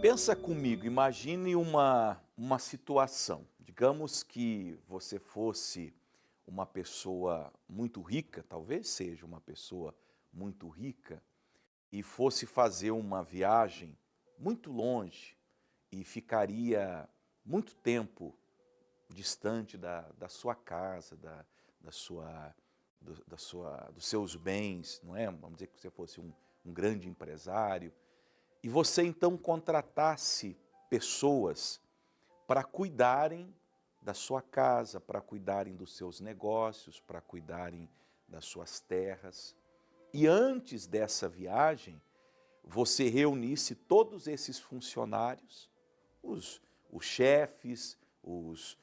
Pensa comigo, imagine uma situação. Digamos que você fosse uma pessoa muito rica, talvez seja uma pessoa muito rica, e fosse fazer uma viagem muito longe e ficaria muito tempo distante da sua casa, da sua, dos seus bens, não é? Vamos dizer que você fosse um grande empresário, e você então contratasse pessoas para cuidarem da sua casa, para cuidarem dos seus negócios, para cuidarem das suas terras. E antes dessa viagem, você reunisse todos esses funcionários, os chefes, os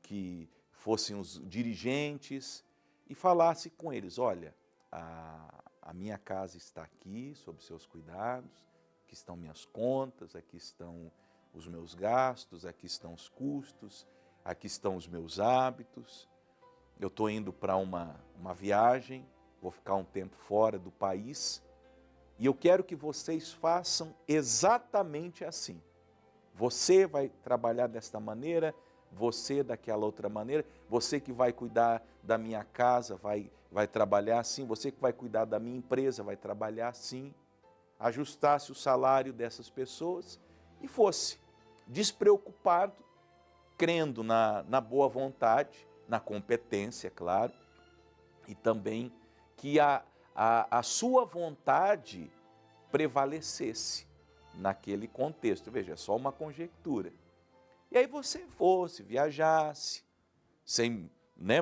que fossem os dirigentes, e falasse com eles: olha, a minha casa está aqui, sob seus cuidados, aqui estão minhas contas, aqui estão os meus gastos, aqui estão os custos, aqui estão os meus hábitos. Eu estou indo para uma viagem, vou ficar um tempo fora do país, e eu quero que vocês façam exatamente assim. Você vai trabalhar desta maneira, você daquela outra maneira, você que vai cuidar da minha casa vai trabalhar assim, você que vai cuidar da minha empresa vai trabalhar assim. Ajustasse o salário dessas pessoas e fosse despreocupado, crendo na boa vontade, na competência, claro, e também que a sua vontade prevalecesse naquele contexto. Veja, é só uma conjectura. E aí você fosse, viajasse, sem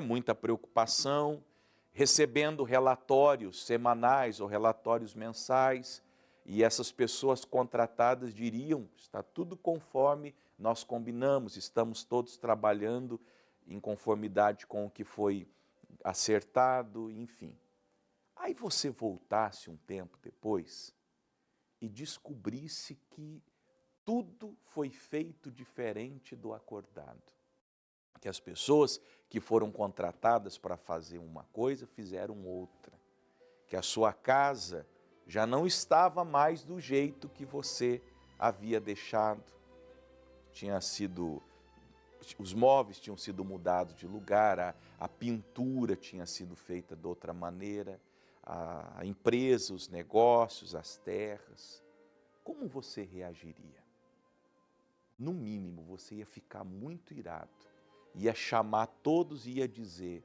muita preocupação, recebendo relatórios semanais ou relatórios mensais, e essas pessoas contratadas diriam: está tudo conforme nós combinamos, estamos todos trabalhando em conformidade com o que foi acertado, enfim. Aí você voltasse um tempo depois e descobrisse que tudo foi feito diferente do acordado. Que as pessoas que foram contratadas para fazer uma coisa fizeram outra. Que a sua casa já não estava mais do jeito que você havia deixado. Os móveis tinham sido mudados de lugar, a pintura tinha sido feita de outra maneira, a empresa, os negócios, as terras. Como você reagiria? No mínimo, você ia ficar muito irado, ia chamar todos e ia dizer: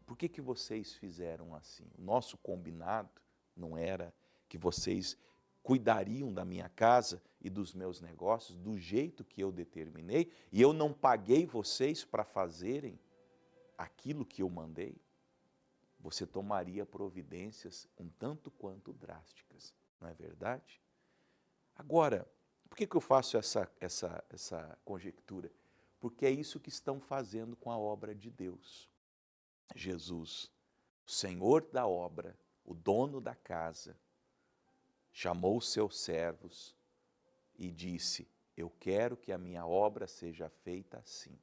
por que vocês fizeram assim? O nosso combinado não era que vocês cuidariam da minha casa e dos meus negócios do jeito que eu determinei, e eu não paguei vocês para fazerem aquilo que eu mandei? Você tomaria providências um tanto quanto drásticas, não é verdade? Agora, por que eu faço essa conjectura? Porque é isso que estão fazendo com a obra de Deus. Jesus, o Senhor da obra, o dono da casa, chamou os seus servos e disse: eu quero que a minha obra seja feita assim.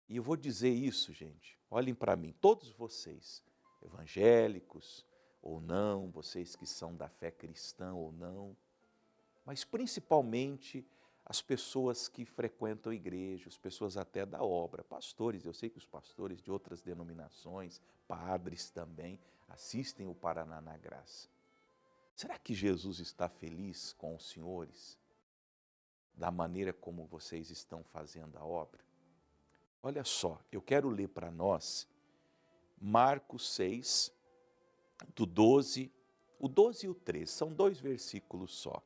E eu vou dizer isso, gente, olhem para mim, todos vocês, evangélicos ou não, vocês que são da fé cristã ou não, mas principalmente as pessoas que frequentam a igreja, as pessoas até da obra, pastores. Eu sei que os pastores de outras denominações, padres também, assistem o Paraná na Graça. Será que Jesus está feliz com os senhores, da maneira como vocês estão fazendo a obra? Olha só, eu quero ler para nós Marcos 6, do 12, o 12 e o 13, são 2 versículos só.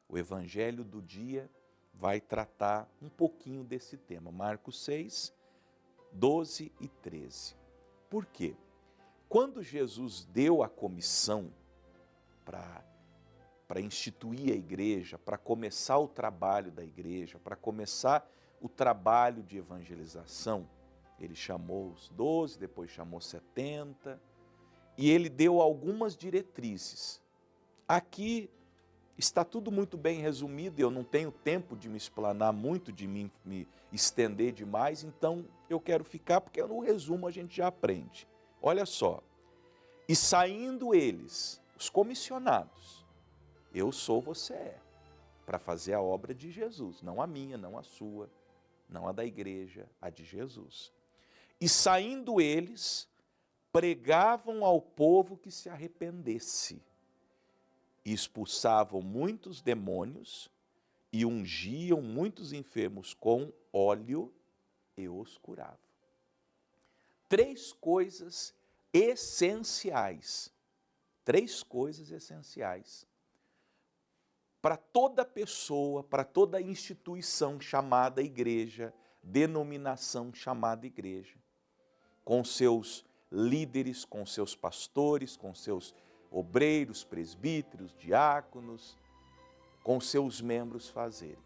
O Evangelho do dia vai tratar um pouquinho desse tema. Marcos 6, 12 e 13. Por quê? Quando Jesus deu a comissão para instituir a igreja, para começar o trabalho da igreja, para começar o trabalho de evangelização, ele chamou os 12, depois chamou 70, e ele deu algumas diretrizes. Aqui está tudo muito bem resumido, eu não tenho tempo de me explanar muito, de me estender demais, então eu quero ficar, porque no resumo a gente já aprende. Olha só, e saindo eles, os comissionados, eu sou, você é. para fazer a obra de Jesus, não a minha, não a sua, não a da igreja, a de Jesus. E saindo eles, pregavam ao povo que se arrependesse, e expulsavam muitos demônios, e ungiam muitos enfermos com óleo e os curavam. 3 coisas essenciais, 3 coisas essenciais para toda pessoa, para toda instituição chamada igreja, denominação chamada igreja, com seus líderes, com seus pastores, com seus obreiros, presbíteros, diáconos, com seus membros fazerem.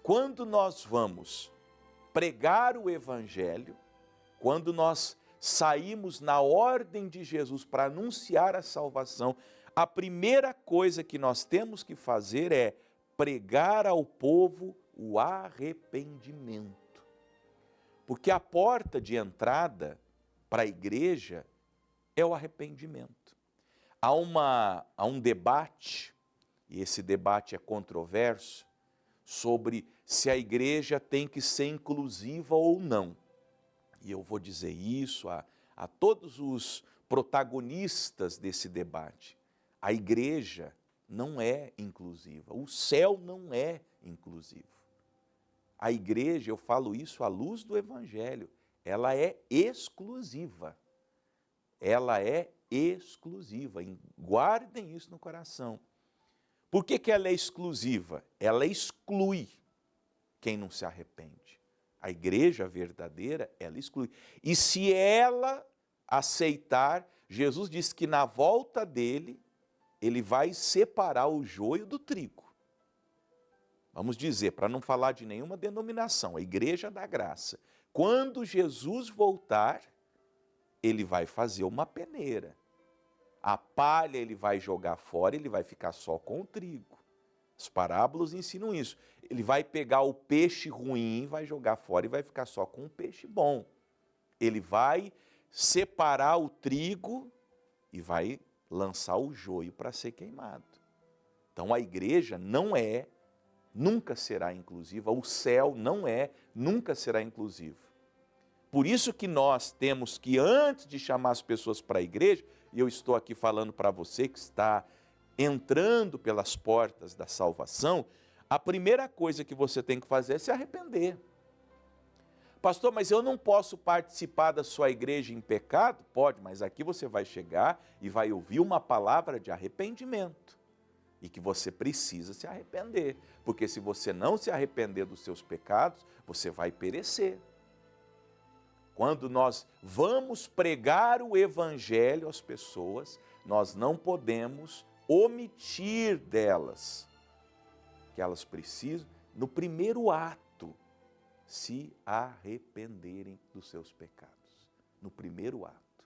Quando nós vamos pregar o evangelho, quando nós saímos na ordem de Jesus para anunciar a salvação, a primeira coisa que nós temos que fazer é pregar ao povo o arrependimento. Porque a porta de entrada para a igreja é o arrependimento. Há um debate, e esse debate é controverso, sobre se a igreja tem que ser inclusiva ou não. E eu vou dizer isso a todos os protagonistas desse debate. A igreja não é inclusiva, o céu não é inclusivo. A igreja, eu falo isso à luz do evangelho, ela é exclusiva. Ela é exclusiva, guardem isso no coração. Por que ela é exclusiva? Ela exclui quem não se arrepende. A igreja verdadeira, ela exclui. E se ela aceitar, Jesus diz que na volta dele, ele vai separar o joio do trigo. Vamos dizer, para não falar de nenhuma denominação, a igreja da graça. Quando Jesus voltar, ele vai fazer uma peneira. A palha ele vai jogar fora, ele vai ficar só com o trigo. As parábolas ensinam isso. Ele vai pegar o peixe ruim, vai jogar fora e vai ficar só com o peixe bom. Ele vai separar o trigo e vai lançar o joio para ser queimado. Então a igreja não é, nunca será inclusiva, o céu não é, nunca será inclusivo. Por isso que nós temos que, antes de chamar as pessoas para a igreja, e eu estou aqui falando para você que está entrando pelas portas da salvação, a primeira coisa que você tem que fazer é se arrepender. Pastor, mas eu não posso participar da sua igreja em pecado? Pode, mas aqui você vai chegar e vai ouvir uma palavra de arrependimento. E que você precisa se arrepender. Porque se você não se arrepender dos seus pecados, você vai perecer. Quando nós vamos pregar o evangelho às pessoas, nós não podemos omitir delas que elas precisam, no primeiro ato, se arrependerem dos seus pecados. No primeiro ato.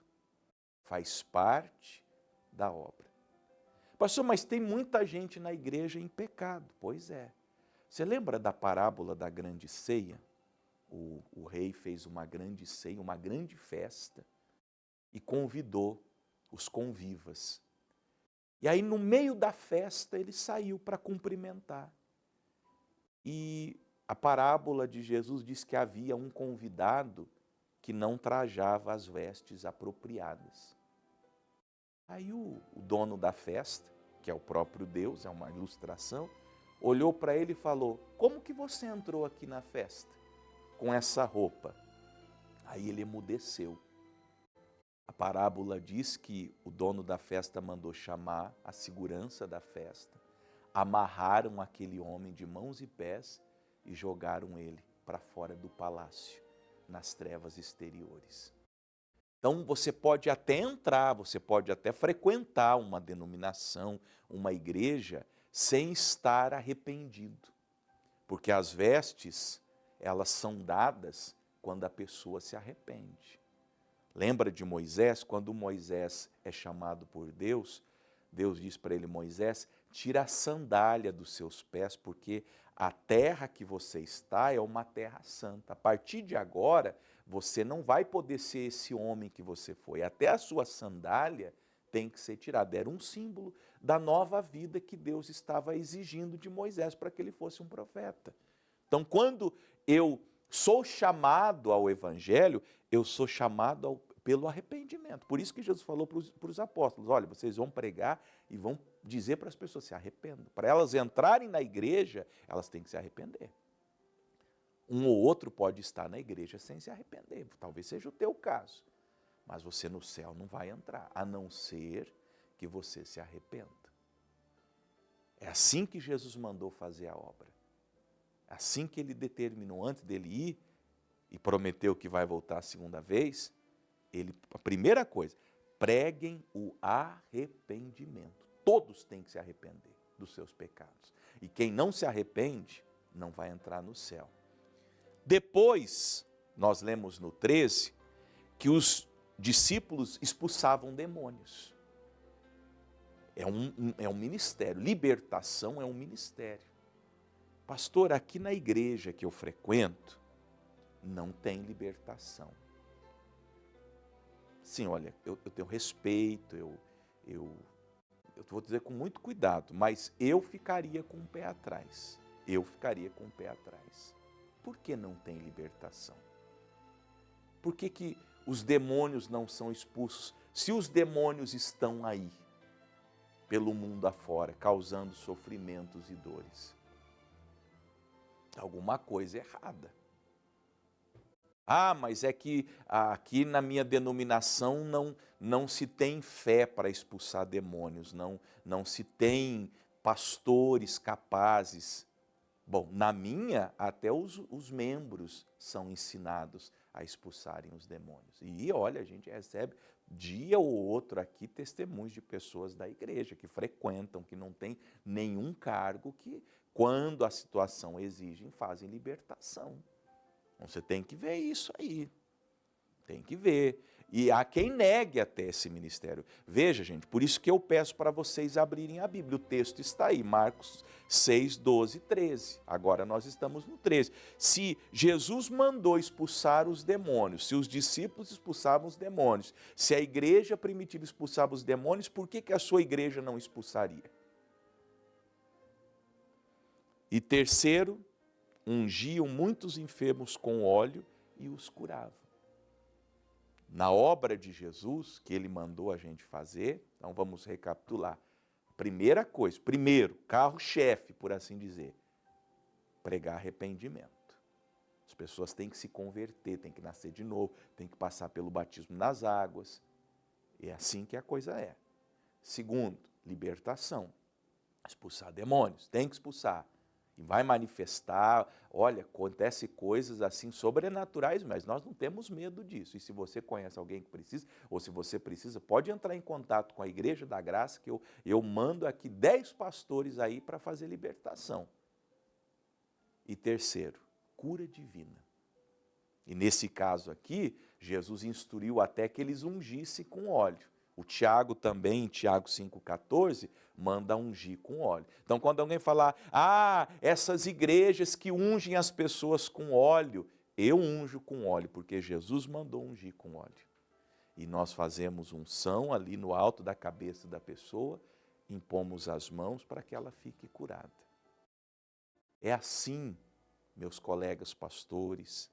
Faz parte da obra. Pastor, mas tem muita gente na igreja em pecado. Pois é. Você lembra da parábola da grande ceia? O rei fez uma grande ceia, uma grande festa e convidou os convivas. E aí no meio da festa ele saiu para cumprimentar. E a parábola de Jesus diz que havia um convidado que não trajava as vestes apropriadas. Aí o dono da festa, que é o próprio Deus, é uma ilustração, olhou para ele e falou: como que você entrou aqui na festa com essa roupa? Aí ele emudeceu. A parábola diz que o dono da festa mandou chamar a segurança da festa, amarraram aquele homem de mãos e pés e jogaram ele para fora do palácio, nas trevas exteriores. Então você pode até entrar, você pode até frequentar uma denominação, uma igreja, sem estar arrependido. Porque as vestes, elas são dadas quando a pessoa se arrepende. Lembra de Moisés? Quando Moisés é chamado por Deus, Deus diz para ele: Moisés, tira a sandália dos seus pés, porque a terra que você está é uma terra santa. A partir de agora, você não vai poder ser esse homem que você foi. Até a sua sandália tem que ser tirado. Era um símbolo da nova vida que Deus estava exigindo de Moisés para que ele fosse um profeta. Então, quando eu sou chamado ao evangelho, eu sou chamado pelo arrependimento. Por isso que Jesus falou para os apóstolos, olha, vocês vão pregar e vão dizer para as pessoas, se arrependam. Para elas entrarem na igreja, elas têm que se arrepender. Um ou outro pode estar na igreja sem se arrepender, talvez seja o teu caso. Mas você no céu não vai entrar, a não ser que você se arrependa. É assim que Jesus mandou fazer a obra. É assim que ele determinou antes dele ir e prometeu que vai voltar a segunda vez. A primeira coisa, preguem o arrependimento. Todos têm que se arrepender dos seus pecados. E quem não se arrepende, não vai entrar no céu. Depois, nós lemos no 13, que os discípulos expulsavam demônios. É um ministério, libertação é um ministério. Pastor, aqui na igreja que eu frequento, não tem libertação. Sim, olha, eu tenho respeito, eu vou dizer com muito cuidado, mas eu ficaria com o pé atrás. Eu ficaria com o pé atrás. Por que não tem libertação? Por que os demônios não são expulsos? Se os demônios estão aí, pelo mundo afora, causando sofrimentos e dores, alguma coisa errada. Ah, mas é que aqui na minha denominação não se tem fé para expulsar demônios, não se tem pastores capazes. Bom, na minha, até os membros são ensinados a expulsarem os demônios. E olha, a gente recebe dia ou outro aqui testemunhos de pessoas da igreja que frequentam, que não têm nenhum cargo, que quando a situação exige, fazem libertação. Então, você tem que ver isso aí, tem que ver. E há quem negue até esse ministério. Veja, gente, por isso que eu peço para vocês abrirem a Bíblia. O texto está aí, Marcos 6, 12, 13. Agora nós estamos no 13. Se Jesus mandou expulsar os demônios, se os discípulos expulsavam os demônios, se a igreja primitiva expulsava os demônios, por que a sua igreja não expulsaria? E terceiro, ungiam muitos enfermos com óleo e os curavam. Na obra de Jesus, que ele mandou a gente fazer, então vamos recapitular. Primeira coisa, primeiro, carro-chefe, por assim dizer, pregar arrependimento. As pessoas têm que se converter, têm que nascer de novo, têm que passar pelo batismo nas águas. É assim que a coisa é. Segundo, libertação. Expulsar demônios, tem que expulsar. E vai manifestar, olha, acontece coisas assim sobrenaturais, mas nós não temos medo disso. E se você conhece alguém que precisa, ou se você precisa, pode entrar em contato com a Igreja da Graça, que eu mando aqui 10 pastores aí para fazer libertação. E terceiro, cura divina. E nesse caso aqui, Jesus instruiu até que eles ungissem com óleo. O Tiago também, em Tiago 5,14, manda ungir com óleo. Então, quando alguém falar, essas igrejas que ungem as pessoas com óleo, eu unjo com óleo, porque Jesus mandou ungir com óleo. E nós fazemos unção ali no alto da cabeça da pessoa, impomos as mãos para que ela fique curada. É assim, meus colegas pastores,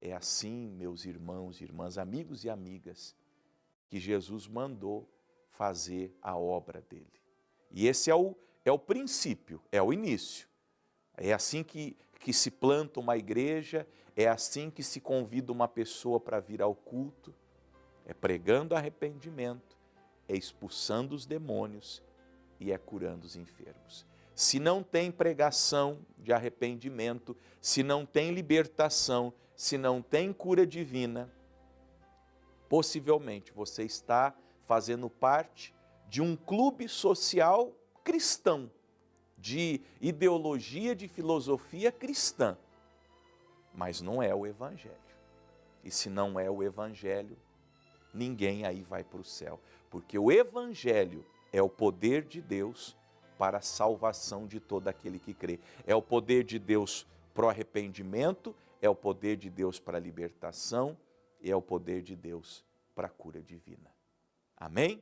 é assim, meus irmãos e irmãs, amigos e amigas, que Jesus mandou fazer a obra dele. E esse é o princípio, é o início. É assim que se planta uma igreja, é assim que se convida uma pessoa para vir ao culto, é pregando arrependimento, é expulsando os demônios e é curando os enfermos. Se não tem pregação de arrependimento, se não tem libertação, se não tem cura divina, possivelmente você está fazendo parte de um clube social cristão, de ideologia, de filosofia cristã, mas não é o Evangelho. E se não é o Evangelho, ninguém aí vai para o céu, porque o Evangelho é o poder de Deus para a salvação de todo aquele que crê. É o poder de Deus para o arrependimento, é o poder de Deus para a libertação, e é o poder de Deus para a cura divina. Amém?